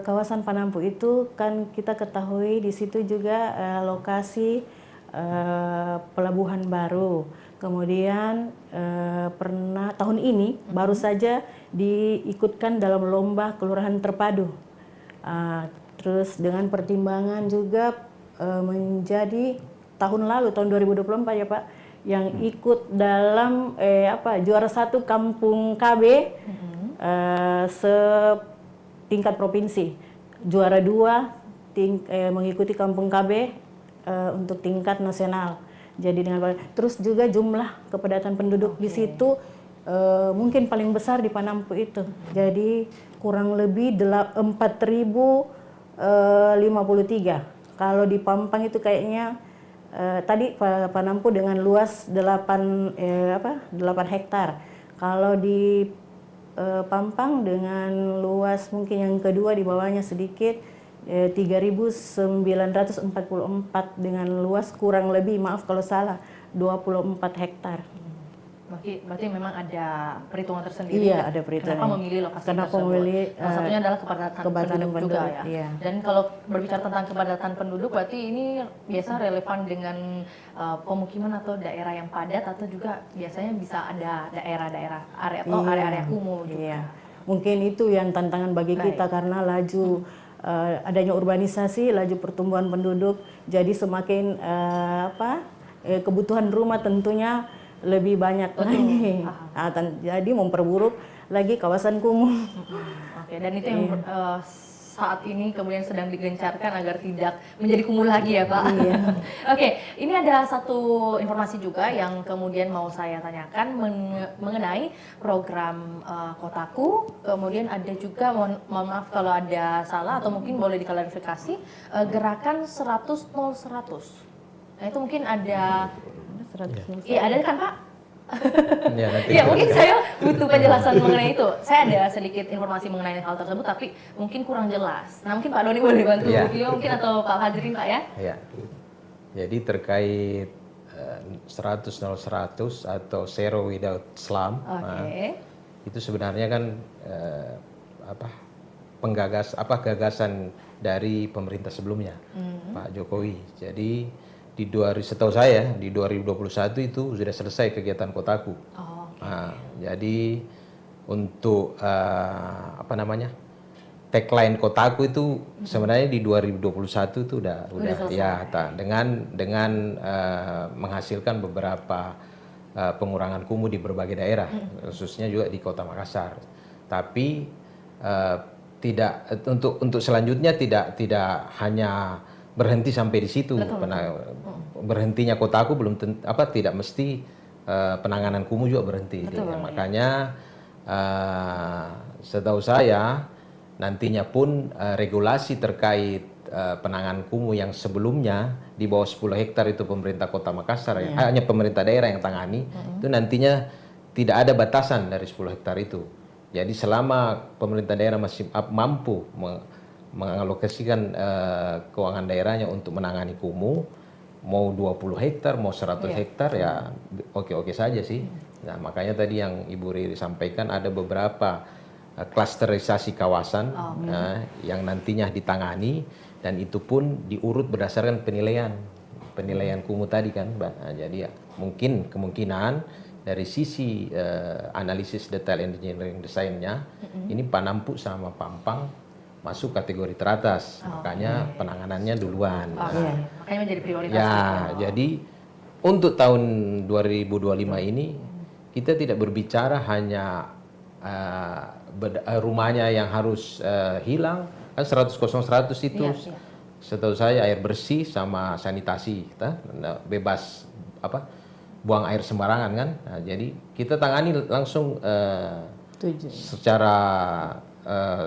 kawasan Panampu itu kan kita ketahui di situ juga lokasi pelabuhan baru. Kemudian pernah tahun ini baru saja diikutkan dalam lomba kelurahan terpadu. Terus dengan pertimbangan juga menjadi tahun lalu tahun 2024 ya Pak, yang ikut dalam juara 1 Kampung KB. Setingkat provinsi, juara 2 mengikuti Kampung KB untuk tingkat nasional. Jadi dengan terus juga jumlah kepadatan penduduk di situ mungkin paling besar di Panampu itu. Jadi kurang lebih 4.053. Kalau di Pampang itu kayaknya tadi Panampu dengan luas 8 hektar. Kalau di Pampang dengan luas mungkin yang kedua di bawahnya sedikit 3.944 dengan luas kurang lebih, maaf kalau salah, 24 hektar. Berarti memang ada perhitungan tersendiri. Iya, ada perhitungan. Kenapa memilih lokasi Kenapa tersebut? memilih, Salah satunya adalah kepadatan penduduk juga ya. Iya. Dan kalau berbicara tentang kepadatan penduduk, berarti ini biasa relevan dengan pemukiman atau daerah yang padat atau juga biasanya bisa ada daerah-daerah area atau area-area kumuh juga. Iya. Mungkin itu yang tantangan bagi kita karena laju adanya urbanisasi, laju pertumbuhan penduduk, jadi semakin kebutuhan rumah tentunya lebih banyak lagi. Jadi memperburuk lagi kawasan kumuh. Oke, dan itu yang saat ini kemudian sedang digencarkan agar tidak menjadi kumuh lagi ya Pak. Iya. Oke, ini ada satu informasi juga yang kemudian mau saya tanyakan mengenai program Kotaku. Kemudian ada juga, mohon maaf kalau ada salah atau mungkin boleh diklarifikasi, gerakan 100-0-100. Nah itu mungkin ada, iya ada kan Pak? Ya mungkin saya butuh penjelasan mengenai itu. Saya ada sedikit informasi mengenai hal tersebut tapi mungkin kurang jelas. Nah mungkin Pak Doni boleh bantu mungkin atau Pak Hadrin Pak ya? Ya. Jadi terkait 100 atau zero without slum. Oke. Itu sebenarnya kan apa gagasan dari pemerintah sebelumnya, Pak Jokowi. Jadi setahu saya di 2021 itu sudah selesai kegiatan kotaku. Oh, oke. Nah, jadi untuk tagline kotaku itu sebenarnya di 2021 itu udah selesai. ya dengan menghasilkan beberapa pengurangan kumuh di berbagai daerah, khususnya juga di Kota Makassar. Tapi tidak untuk selanjutnya tidak hanya berhenti sampai di situ. Berhentinya kotaku belum tidak mesti penanganan kumuh juga berhenti. Makanya setahu saya nantinya pun regulasi terkait penanganan kumuh yang sebelumnya di bawah 10 hektar itu pemerintah Kota Makassar, hanya pemerintah daerah yang tangani, itu nantinya tidak ada batasan dari 10 hektar itu. Jadi selama pemerintah daerah masih mampu mengalokasikan keuangan daerahnya untuk menangani kumuh, mau 20 hektar, mau 100 hektar ya oke-oke saja sih. Nah, makanya tadi yang Ibu Riri sampaikan ada beberapa klasterisasi kawasan yang nantinya ditangani, dan itu pun diurut berdasarkan penilaian kumuh tadi kan, Mbak. Nah, jadi ya mungkin kemungkinan dari sisi analisis detail engineering desainnya ini Panampu sama Pampang masuk kategori teratas, makanya penanganannya duluan. Makanya menjadi prioritas. Ya, jadi untuk tahun 2025 ini kita tidak berbicara hanya rumahnya yang harus hilang, kan 100 itu setahu saya air bersih sama sanitasi, kita bebas buang air sembarangan kan. Nah, jadi kita tangani langsung secara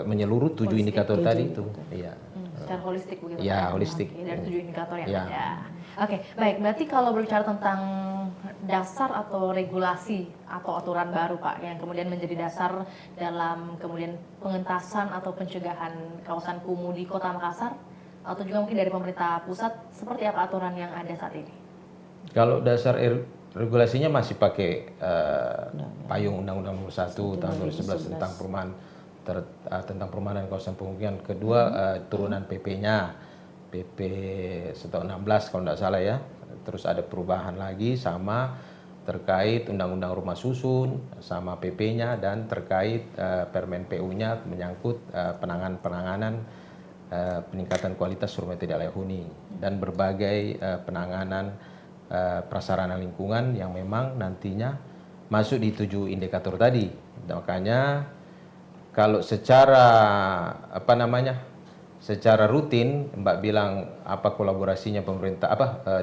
menyeluruh 7 indikator tadi itu. Iya. Secara holistik begitu. Ya, holistik. Dari 7 indikator yang ada. Oke, baik. Berarti kalau berbicara tentang dasar atau regulasi atau aturan baru, Pak, yang kemudian menjadi dasar dalam kemudian pengentasan atau pencegahan kawasan kumuh di Kota Makassar, atau juga mungkin dari pemerintah pusat, seperti apa aturan yang ada saat ini? Kalau dasar regulasinya masih pakai payung Undang-Undang Nomor 1 tahun 2011 tentang perumahan dan kawasan pemukiman. Kedua turunan PP-nya, PP 116 kalau tidak salah ya. Terus ada perubahan lagi sama terkait Undang-Undang Rumah Susun sama PP-nya, dan terkait Permen PU-nya menyangkut penanganan peningkatan kualitas rumah tidak layak huni, dan berbagai penanganan prasarana lingkungan yang memang nantinya masuk di 7 indikator tadi. Makanya kalau secara secara rutin Mbak bilang apa kolaborasinya pemerintah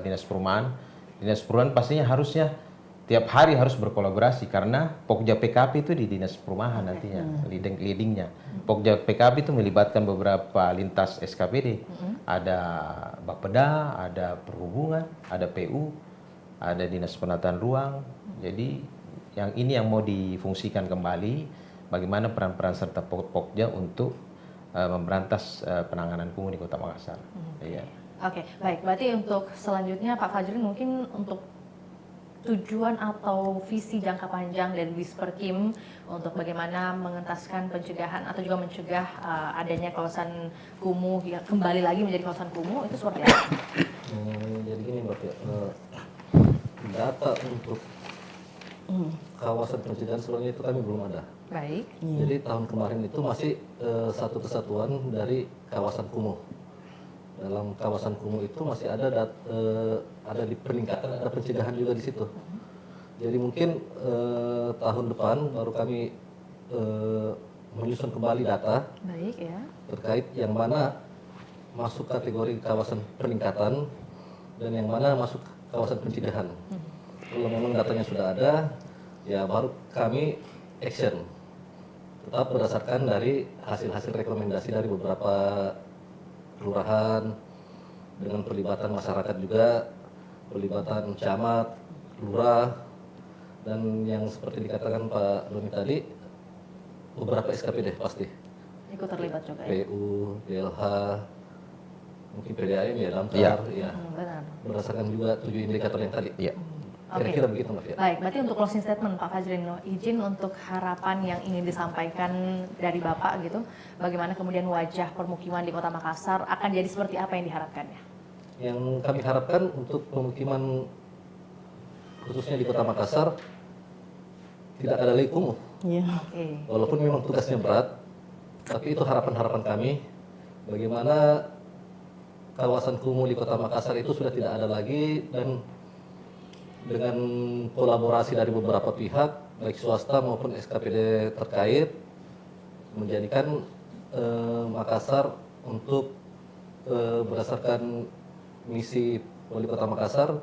Dinas Perumahan pastinya harusnya tiap hari harus berkolaborasi, karena Pokja PKP itu di Dinas Perumahan nantinya leadingnya. Pokja PKP itu melibatkan beberapa lintas SKPD, ada Bapeda, ada Perhubungan, ada PU, ada Dinas Penataan Ruang. Jadi yang mau difungsikan kembali, bagaimana peran-peran serta Pokja untuk memberantas penanganan kumuh di Kota Makassar. Iya. Oke, baik. Berarti untuk selanjutnya Pak Fajrin, mungkin untuk tujuan atau visi jangka panjang dari Disperkim untuk bagaimana mengentaskan pencegahan atau juga mencegah adanya kawasan kumuh yang kembali lagi menjadi kawasan kumuh, itu seperti apa? Jadi gini Mbak, data untuk kawasan pencegahan sebenarnya itu kami belum ada. Baik. Jadi tahun kemarin itu masih satu kesatuan dari kawasan kumuh. Dalam kawasan kumuh itu masih ada di peningkatan, ada pencegahan juga di situ. Jadi mungkin tahun depan baru kami menyusun kembali data terkait yang mana masuk kategori kawasan peningkatan dan yang mana masuk kawasan pencegahan. Kalau memang datanya sudah ada, ya baru kami action. Tetap berdasarkan dari hasil-hasil rekomendasi dari beberapa kelurahan, dengan pelibatan masyarakat juga, pelibatan camat, lurah, dan yang seperti dikatakan Pak Doni tadi, beberapa SKPD pasti. Ikut terlibat juga ya? PU, DLH, mungkin PDAM ya, damkar, Iya. ya, Benar. berdasarkan juga 7 indikator yang tadi. Iya. Kira-kira begitu Mbak Fia. Baik, berarti untuk closing statement Pak Fajrino, izin untuk harapan yang ingin disampaikan dari Bapak gitu, bagaimana kemudian wajah permukiman di Kota Makassar akan jadi seperti apa yang diharapkannya? Yang kami harapkan untuk pemukiman khususnya di Kota Makassar tidak ada lagi kumuh. Iya. Oke. Walaupun memang tugasnya berat, tapi itu harapan-harapan kami bagaimana kawasan kumuh di Kota Makassar itu sudah tidak ada lagi, dan dengan kolaborasi dari beberapa pihak baik swasta maupun SKPD terkait menjadikan Makassar untuk berdasarkan misi Wali Kota Makassar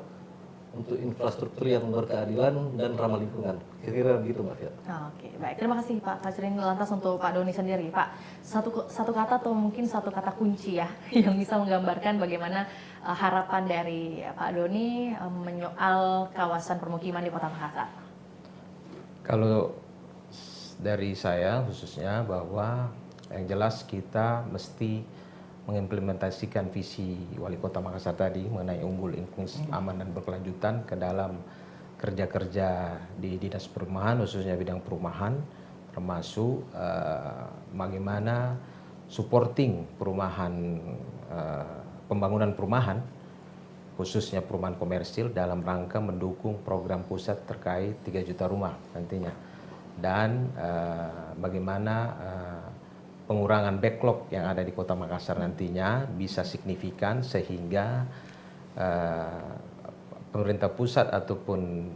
untuk infrastruktur yang berkeadilan dan ramah lingkungan. Kira-kira begitu Mbak Fia. Oke, baik. Terima kasih Pak Fajrino. Lantas untuk Pak Doni sendiri, Pak, satu kata atau mungkin satu kata kunci ya yang bisa menggambarkan bagaimana harapan dari Pak Doni menyoal kawasan permukiman di Kota Makassar. Kalau dari saya khususnya bahwa yang jelas kita mesti mengimplementasikan visi Wali Kota Makassar tadi mengenai unggul, inklusif, aman dan berkelanjutan ke dalam kerja-kerja di Dinas Perumahan, khususnya bidang perumahan, termasuk bagaimana supporting perumahan, pembangunan perumahan, khususnya perumahan komersil dalam rangka mendukung program pusat terkait 3 juta rumah nantinya, dan bagaimana pengurangan backlog yang ada di Kota Makassar nantinya bisa signifikan sehingga pemerintah pusat ataupun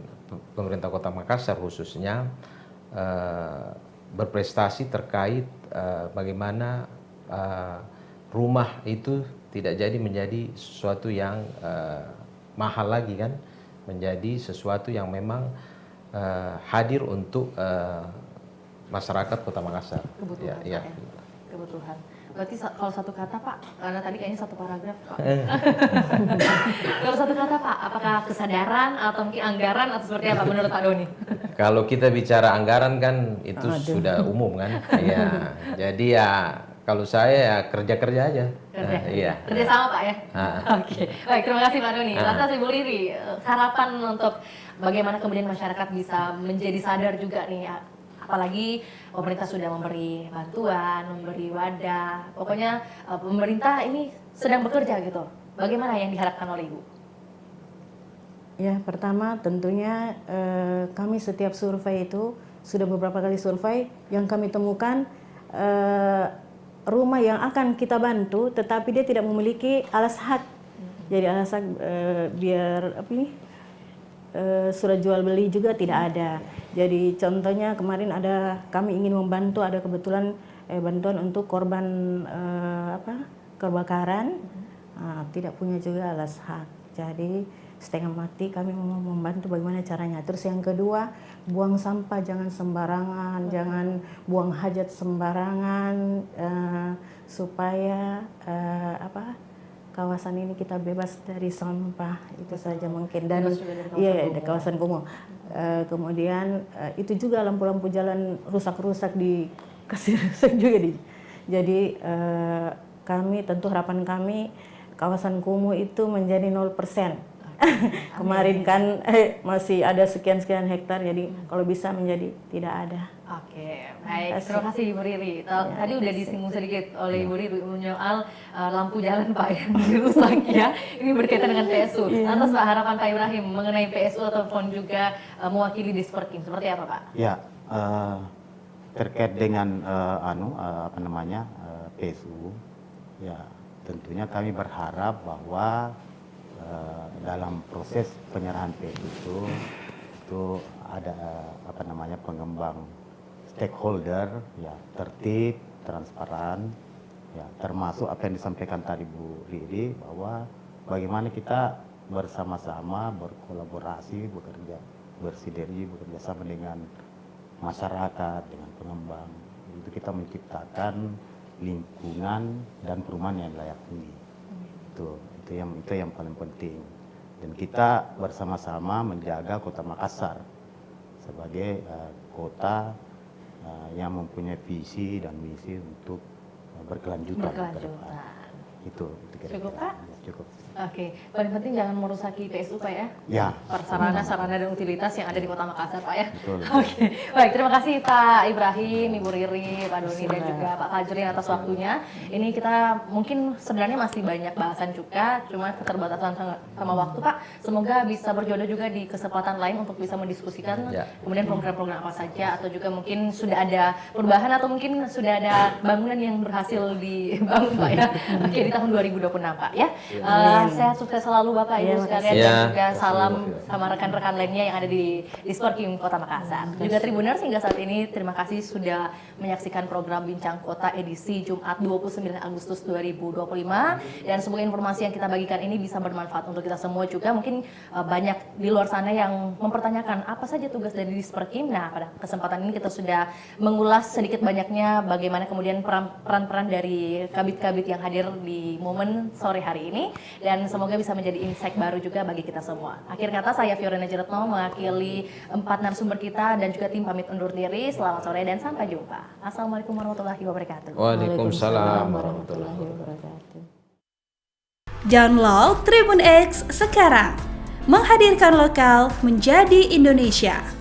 pemerintah Kota Makassar khususnya berprestasi terkait bagaimana rumah itu tidak jadi menjadi sesuatu yang mahal lagi kan, menjadi sesuatu yang memang hadir untuk masyarakat Kota Makassar. Kebutuhan, Ya. Pak, ya. Kebutuhan. Berarti kalau satu kata Pak, karena tadi kayaknya satu paragraf Pak. Kalau satu kata Pak, apakah kesadaran atau mungkin anggaran atau seperti apa menurut Pak Doni? Kalau kita bicara anggaran kan itu sudah umum kan. Iya. Jadi ya kalau saya ya kerja-kerja aja. Kerja. Iya. Kerja sama Pak ya? Oke. Baik, terima kasih Pak Doni. Lantas Ibu Riri, harapan untuk bagaimana kemudian masyarakat bisa menjadi sadar juga nih, apalagi pemerintah sudah memberi bantuan, memberi wadah. Pokoknya pemerintah ini sedang bekerja gitu. Bagaimana yang diharapkan oleh Ibu? Ya, pertama tentunya kami setiap survei itu sudah beberapa kali survei yang kami temukan rumah yang akan kita bantu tetapi dia tidak memiliki alas hak. Jadi alas hak biar apa ini? Surat jual beli juga tidak ada. Jadi contohnya kemarin kami ingin membantu, ada kebetulan bantuan untuk korban kebakaran, tidak punya juga alas hak. Jadi setengah mati kami mau membantu bagaimana caranya. Terus yang kedua, buang sampah jangan sembarangan, jangan buang hajat sembarangan, supaya kawasan ini kita bebas dari sampah, itu saja mungkin. Dan iya, ada kawasan kumuh. Kemudian itu juga lampu-lampu jalan rusak-rusak dikasih rusak juga Jadi kami tentu harapan kami kawasan kumuh itu menjadi 0%. Kemarin kan masih ada sekian-sekian hektar, jadi kalau bisa menjadi tidak ada. Oke, baik. Terima kasih Ibu Riri. Tadi udah disinggung sedikit oleh Ibu Riri menyoal lampu jalan Pak yang dirusak ya. Ini berkaitan dengan PSU. Lantas Pak, harapan Pak Ibrahim mengenai PSU ataupun juga mewakili Disperkim seperti apa Pak? Ya, terkait dengan PSU, ya tentunya kami berharap bahwa dalam proses penyerahan PSU itu ada pengembang stakeholder ya tertib, transparan, ya termasuk apa yang disampaikan tadi Bu Riri bahwa bagaimana kita bersama-sama berkolaborasi, bekerja bersinergi, bekerja sama dengan masyarakat, dengan pengembang. Itu kita menciptakan lingkungan dan perumahan yang layak huni. Itu yang paling penting. Dan kita bersama-sama menjaga Kota Makassar sebagai kota yang mempunyai visi dan misi untuk berkelanjutan ke depan. Itu kira-kira. Cukup, Pak? Cukup. Oke, paling penting jangan merusaki PSU Pak ya. Ya. Sarana dan utilitas yang ada di Kota Makassar Pak ya. Betul. Oke, baik, terima kasih Pak Ibrahim, Ibu Riri, Pak Doni dan juga Pak Fajrin atas waktunya. Ini kita mungkin sebenarnya masih banyak bahasan juga, cuma keterbatasan sama waktu Pak. Semoga bisa berjodoh juga di kesempatan lain untuk bisa mendiskusikan kemudian program-program apa saja, atau juga mungkin sudah ada perubahan atau mungkin sudah ada bangunan yang berhasil dibangun Pak ya. Oke, di tahun 2026 Pak ya. Sehat sukses selalu Bapak Ibu sekalian dan juga salam sama rekan-rekan lainnya yang ada di Disperkim Kota Makassar. Juga Tribuners, hingga saat ini terima kasih sudah menyaksikan program Bincang Kota edisi Jumat 29 Agustus 2025, dan semoga informasi yang kita bagikan ini bisa bermanfaat untuk kita semua juga. Mungkin banyak di luar sana yang mempertanyakan apa saja tugas dari Disperkim. Nah, pada kesempatan ini kita sudah mengulas sedikit banyaknya bagaimana kemudian peran-peran dari kabit-kabit yang hadir di momen sore hari ini, dan semoga bisa menjadi insight baru juga bagi kita semua. Akhir kata, saya Fiore Najiretno mewakili 4 narasumber kita dan juga tim pamit undur diri. Selamat sore dan sampai jumpa. Assalamualaikum warahmatullahi wabarakatuh. Waalaikumsalam warahmatullahi wabarakatuh. Download Tribun X sekarang, menghadirkan lokal menjadi Indonesia.